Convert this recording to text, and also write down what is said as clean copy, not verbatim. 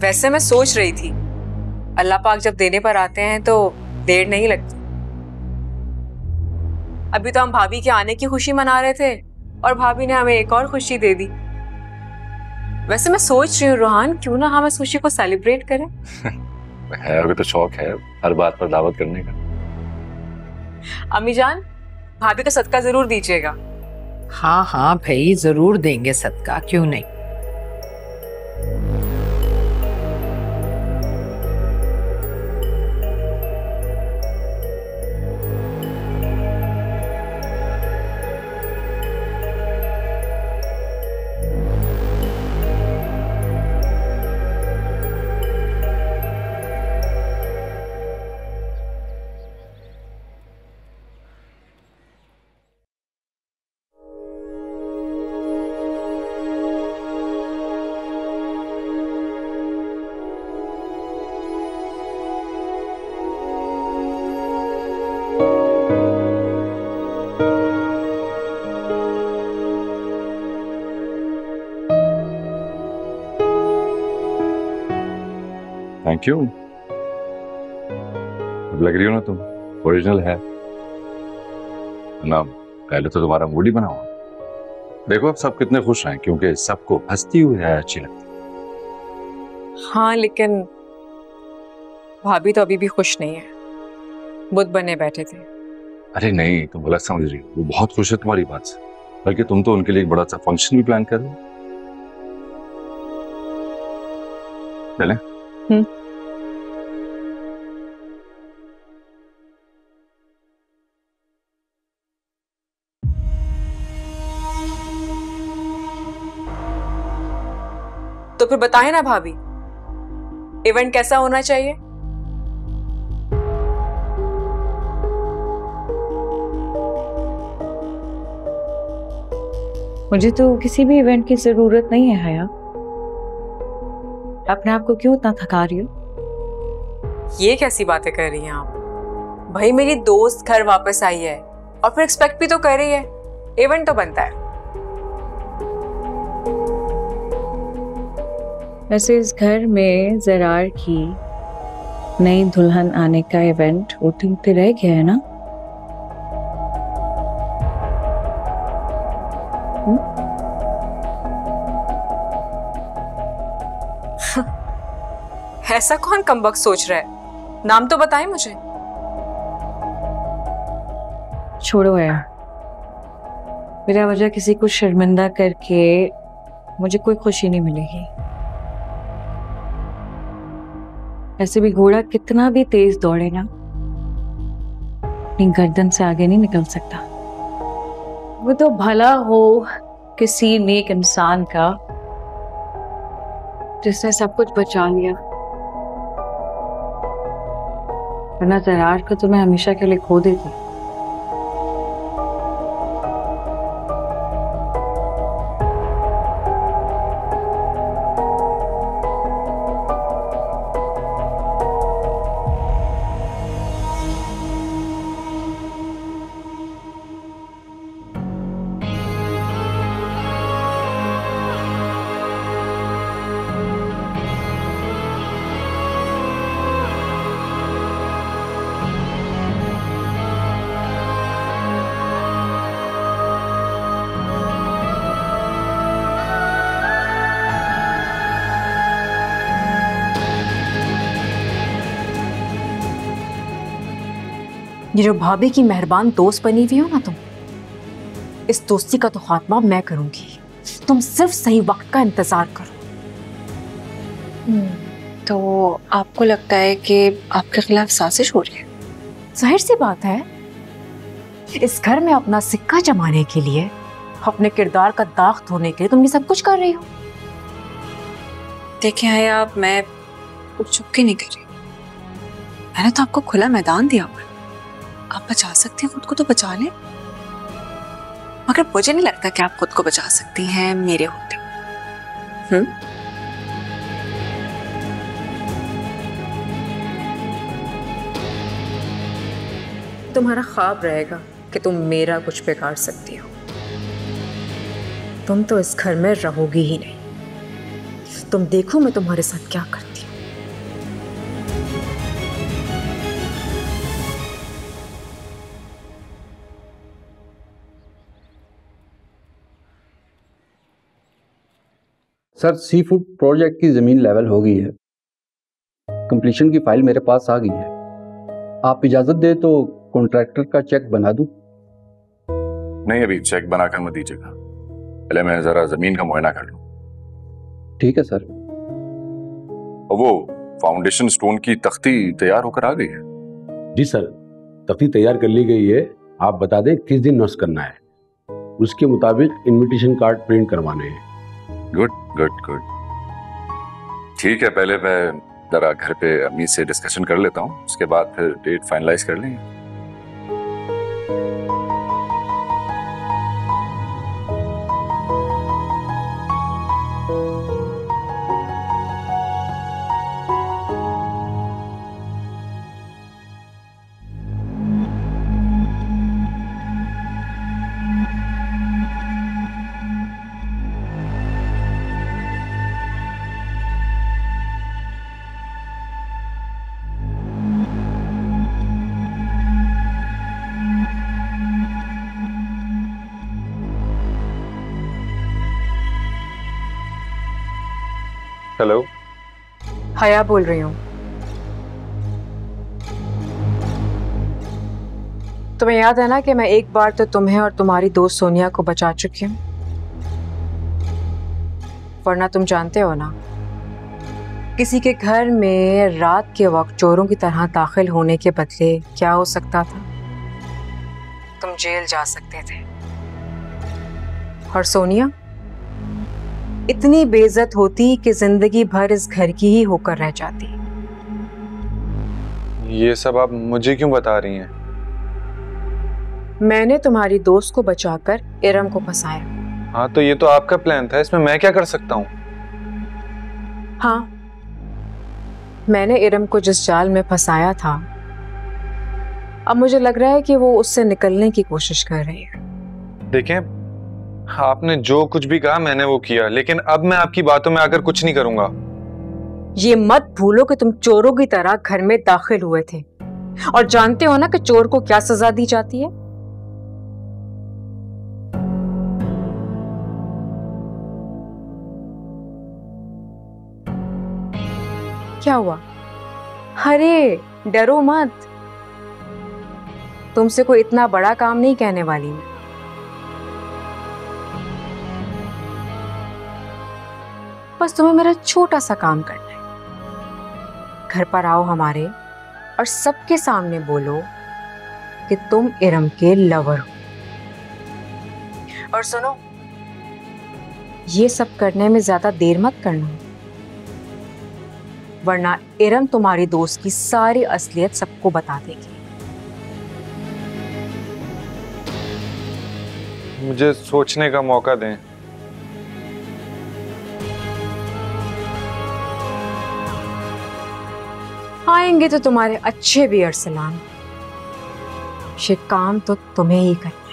वैसे मैं सोच रही थी अल्लाह पाक जब देने पर आते हैं तो देर नहीं लगती। अभी तो हम भाभी के आने की खुशी मना रहे थे और भाभी ने हमें एक और खुशी दे दी। वैसे मैं सोच रही हूँ रोहान, क्यों ना हम इस खुशी को सेलिब्रेट करें। है अभी तो शौक है हर बात पर दावत करने का। अम्मी जान, भाभी का सदका जरूर दीजिएगा। हाँ हाँ भाई, जरूर देंगे सदका, क्यों नहीं। Thank you. अब लग रही हो ना तुम ओरिजिनल है ना। पहले तो तुम्हारा मूड ही बना हुआ। देखो अब सब कितने खुश हैं क्योंकि सबको हंसती हुई है अच्छी लगती। हाँ लेकिन भाभी तो अभी भी खुश नहीं है, बुत बने बैठे थे। अरे नहीं, तुम गलत समझ रही हो, वो बहुत खुश है तुम्हारी बात से। बल्कि तुम तो उनके लिए एक बड़ा सा फंक्शन भी प्लान कर रहे हो। चलें? तो फिर बताएं ना भाभी, इवेंट कैसा होना चाहिए। मुझे तो किसी भी इवेंट की जरूरत नहीं है हया। अपने आप को क्यों इतना थका रही हो? ये कैसी बातें कर रही हैं आप। भाई मेरी दोस्त घर वापस आई है और फिर एक्सपेक्ट भी तो कर रही है, इवेंट तो बनता है। वैसे इस घर में ज़रार की नई दुल्हन आने का इवेंट होते रह गया है ना। ऐसा कौन कमबख्त सोच रहा है, नाम तो बताएं मुझे। छोड़ो यार, बिना वजह किसी को शर्मिंदा करके मुझे कोई खुशी नहीं मिलेगी। ऐसे भी घोड़ा कितना भी तेज दौड़े ना, अपनी गर्दन से आगे नहीं निकल सकता। वो तो भला हो किसी नेक इंसान का जिसने सब कुछ बचा लिया, वरना ज़रार को तो मैं हमेशा के लिए खो देती। ये जो भाभी की मेहरबान दोस्त बनी हुई हो ना तुम, इस दोस्ती का तो खात्मा मैं करूंगी। तुम सिर्फ सही वक्त का इंतजार करो। तो आपको लगता है कि आपके खिलाफ साजिश हो रही है? जाहिर सी बात है, इस घर में अपना सिक्का जमाने के लिए, अपने किरदार का दाग धोने के लिए तुम ये सब कुछ कर रही हो। देखिए हया, मैं चुपके नहीं कर रही। मैंने तो आपको खुला मैदान दिया हुआ है, आप बचा सकती हैं खुद को तो बचा लें। मगर मुझे नहीं लगता कि आप खुद को बचा सकती हैं मेरे होते। तुम्हारा ख्वाब रहेगा कि तुम मेरा कुछ बिगाड़ सकती हो। तुम तो इस घर में रहोगी ही नहीं। तुम देखो मैं तुम्हारे साथ क्या करती हूँ। सर सी फूड प्रोजेक्ट की ज़मीन लेवल हो गई है, कंप्लीशन की फाइल मेरे पास आ गई है। आप इजाज़त दे तो कॉन्ट्रैक्टर का चेक बना दूं? नहीं, अभी चेक बनाकर मत दीजिएगा, पहले मैं जरा जमीन का मुआयना कर लूं। ठीक है सर। और वो फाउंडेशन स्टोन की तख्ती तैयार होकर आ गई है? जी सर, तख्ती तैयार कर ली गई है। आप बता दें किस दिन नर्स करना है, उसके मुताबिक इनविटेशन कार्ड प्रिंट करवाने हैं। गुड गुड गुड, ठीक है, पहले मैं जरा घर पे अम्मी से डिस्कशन कर लेता हूँ, उसके बाद फिर डेट फाइनलाइज कर लेंगे। हेलो, हया बोल रही हूँ। तुम्हें याद है ना कि मैं एक बार तो तुम्हें और तुम्हारी दोस्त सोनिया को बचा चुकी हूँ, वरना तुम जानते हो ना, किसी के घर में रात के वक्त चोरों की तरह दाखिल होने के बदले क्या हो सकता था? तुम जेल जा सकते थे। और सोनिया इतनी बेइज्जत होती कि जिंदगी भर इस घर की ही होकर रह जाती। ये सब आप मुझे क्यों बता रही हैं? मैंने तुम्हारी दोस्त को बचाकर इरम को फंसाया। हाँ, तो ये तो आपका प्लान था, इसमें मैं क्या कर सकता हूँ? हाँ, मैंने इरम को जिस जाल में फंसाया था, अब मुझे लग रहा है कि वो उससे निकलने की कोशिश कर रही है। देखें, आपने जो कुछ भी कहा मैंने वो किया, लेकिन अब मैं आपकी बातों में आकर कुछ नहीं करूंगा। ये मत भूलो कि तुम चोरों की तरह घर में दाखिल हुए थे, और जानते हो ना कि चोर को क्या सजा दी जाती है? क्या हुआ? अरे डरो मत, तुमसे कोई इतना बड़ा काम नहीं कहने वाली मैं। बस तुम्हें मेरा छोटा सा काम करना है। घर पर आओ हमारे और सबके सामने बोलो कि तुम इरम के लवर हो। और सुनो, ये सब करने में ज्यादा देर मत करना, वरना इरम तुम्हारी दोस्त की सारी असलियत सबको बता देगी। मुझे सोचने का मौका दें। आएंगे तो तुम्हारे अच्छे भी अरसलान, ये काम तो तुम्हें ही करना।